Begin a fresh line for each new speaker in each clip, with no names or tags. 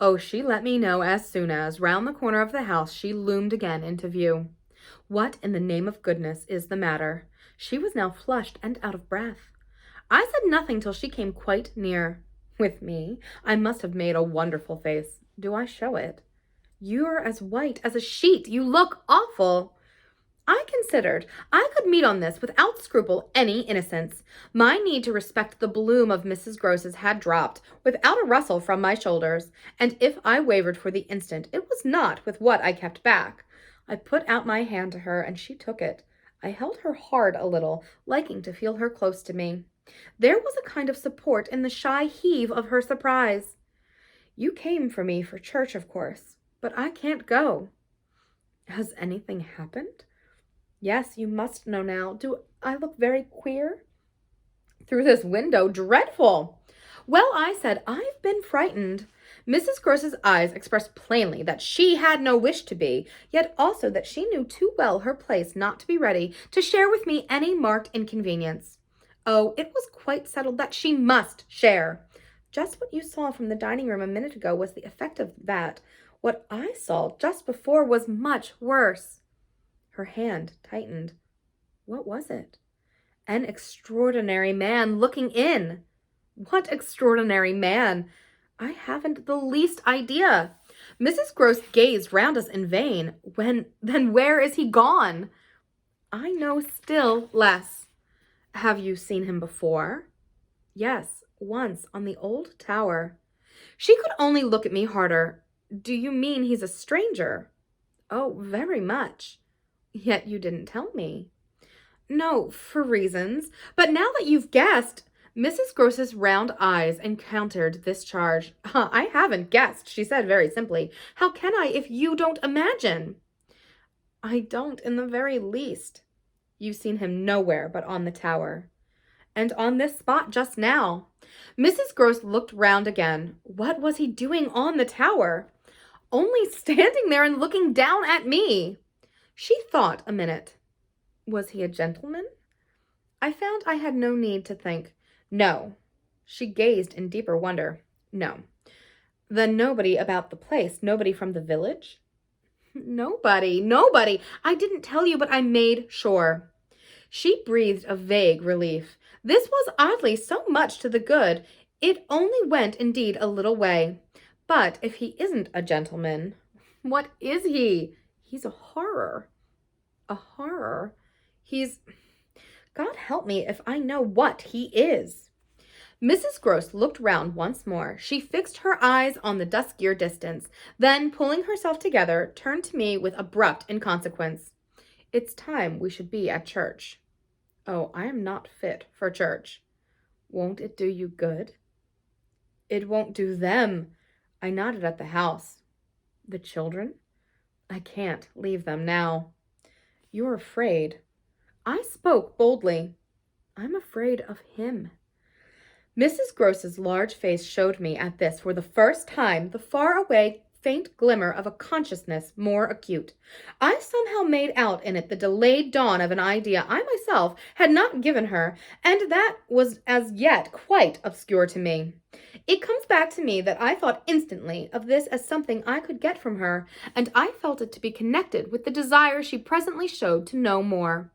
Oh, she let me know as soon as, round the corner of the house, she loomed again into view. What in the name of goodness is the matter? She was now flushed and out of breath. I said nothing till she came quite near. With me, I must have made a wonderful face. Do I show it? You're as white as a sheet. You look awful. I considered I could meet on this without scruple any innocence. My need to respect the bloom of Mrs. Gross's had dropped without a rustle from my shoulders, and if I wavered for the instant, it was not with what I kept back. I put out my hand to her, and she took it. I held her hard a little, liking to feel her close to me. There was a kind of support in the shy heave of her surprise. You came for me for church, of course, but I can't go. Has anything happened? Yes, you must know now. Do I look very queer? Through this window? Dreadful! Well, I said, I've been frightened. Mrs. Gross's eyes expressed plainly that she had no wish to be, yet also that she knew too well her place not to be ready to share with me any marked inconvenience. Oh, it was quite settled that she must share. Just what you saw from the dining room a minute ago was the effect of that. What I saw just before was much worse. Her hand tightened. What was it? An extraordinary man looking in. What extraordinary man? I haven't the least idea. Mrs. Gross gazed round us in vain. Then where is he gone? I know still less. Have you seen him before? Yes, once on the old tower. She could only look at me harder. Do you mean he's a stranger? Oh, very much. Yet you didn't tell me. No, for reasons. But now that you've guessed, Mrs. Gross's round eyes encountered this charge. I haven't guessed, she said very simply. How can I if you don't imagine? I don't in the very least. You've seen him nowhere but on the tower. And on this spot just now. Mrs. Gross looked round again. What was he doing on the tower? Only standing there and looking down at me. She thought a minute. Was he a gentleman? I found I had no need to think. No. She gazed in deeper wonder. No. Then nobody about the place? Nobody from the village? Nobody. I didn't tell you, but I made sure. She breathed a vague relief. This was oddly so much to the good. It only went, indeed, a little way. But if he isn't a gentleman, what is he? He's a horror. A horror? He's... God help me if I know what he is. Mrs. Gross looked round once more. She fixed her eyes on the duskier distance, then, pulling herself together, turned to me with abrupt inconsequence. It's time we should be at church. Oh, I am not fit for church. Won't it do you good? It won't do them. I nodded at the house. The children? I can't leave them now. You're afraid. I spoke boldly. I'm afraid of him. Mrs. Gross's large face showed me at this for the first time the far-away faint glimmer of a consciousness more acute. I somehow made out in it the delayed dawn of an idea I myself had not given her, and that was as yet quite obscure to me. It comes back to me that I thought instantly of this as something I could get from her, and I felt it to be connected with the desire she presently showed to know more.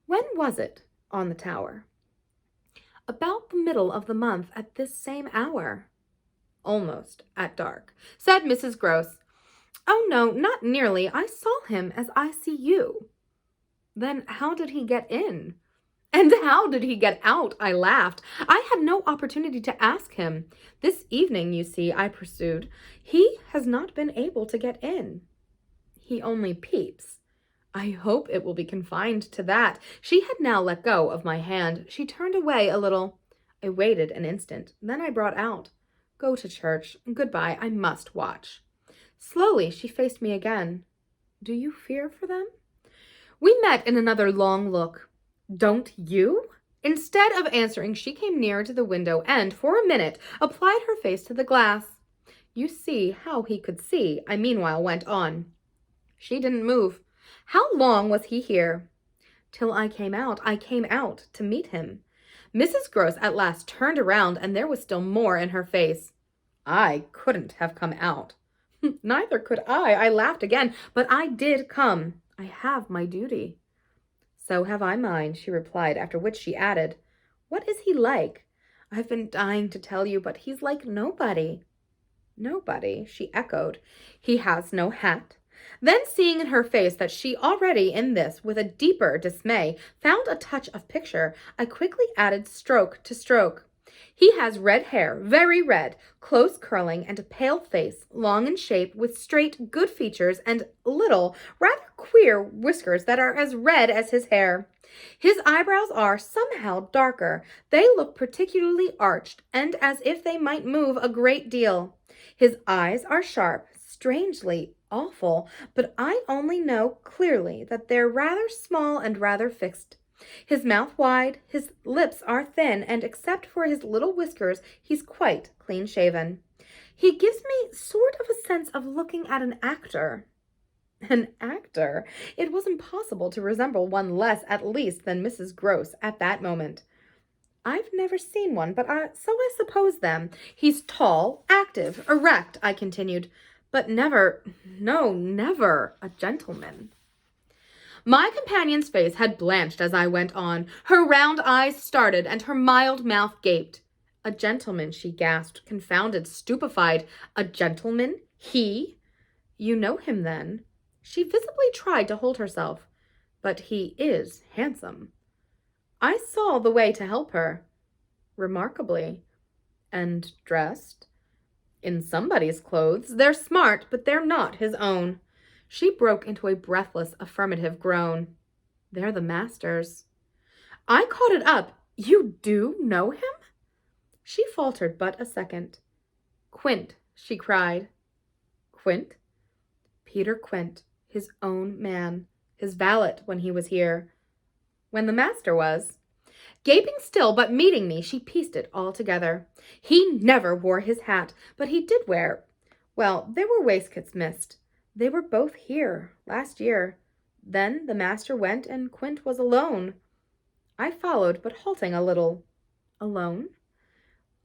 When was it on the tower? About the middle of the month at this same hour. Almost at dark, said Mrs. Gross. Oh, no, not nearly. I saw him as I see you. Then how did he get in? And how did he get out? I laughed. I had no opportunity to ask him. This evening, you see, I pursued, he has not been able to get in. He only peeps. I hope it will be confined to that. She had now let go of my hand. She turned away a little. I waited an instant. Then I brought out, Go to church. Goodbye. I must watch. Slowly, she faced me again. Do you fear for them? We met in another long look. Don't you? Instead of answering, she came nearer to the window and, for a minute, applied her face to the glass. You see how he could see, I meanwhile went on. She didn't move. How long was he here? Till I came out. I came out to meet him. Mrs. Gross at last turned around, and there was still more in her face. I couldn't have come out. Neither could I. I laughed again, but I did come. I have my duty. So have I mine, she replied, after which she added, What is he like? I've been dying to tell you, but he's like nobody. Nobody, she echoed. He has no hat. Then, seeing in her face that she already in this, with a deeper dismay, found a touch of picture, I quickly added stroke to stroke. He has red hair, very red, close curling, and a pale face, long in shape, with straight, good features, and little, rather queer whiskers that are as red as his hair. His eyebrows are somehow darker. They look particularly arched, and as if they might move a great deal. His eyes are sharp, strangely awful, but I only know clearly that they're rather small and rather fixed. His mouth wide, his lips are thin, and except for his little whiskers, he's quite clean-shaven. He gives me sort of a sense of looking at an actor. An actor? It was impossible to resemble one less, at least, than Mrs. Gross at that moment. I've never seen one, but so I suppose them. He's tall, active, erect, I continued, but never a gentleman. My companion's face had blanched as I went on. Her round eyes started, and her mild mouth gaped. A gentleman, she gasped, confounded, stupefied. A gentleman? He? You know him, then? She visibly tried to hold herself. But he is handsome. I saw the way to help her. Remarkably. And dressed? In somebody's clothes. They're smart, but they're not his own. She broke into a breathless, affirmative groan. They're the master's. I caught it up. You do know him? She faltered but a second. Quint, she cried. Quint? Peter Quint, his own man, his valet when he was here. When the master was. Gaping still, but meeting me, she pieced it all together. He never wore his hat, but he did wear. Well, there were waistcoats missed. They were both here last year. Then the master went, and Quint was alone. I followed, but halting a little. Alone?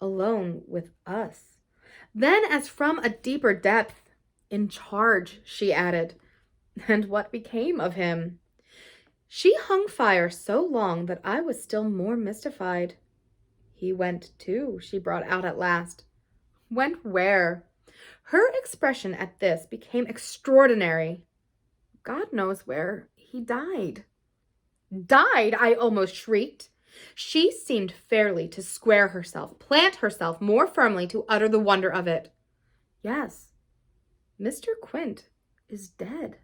Alone with us. Then, as from a deeper depth, in charge, she added. And what became of him? She hung fire so long that I was still more mystified. He went too, she brought out at last. Went where? Her expression at this became extraordinary. God knows where. He died. Died, I almost shrieked. She seemed fairly to square herself, plant herself more firmly to utter the wonder of it. Yes, Mr. Quint is dead.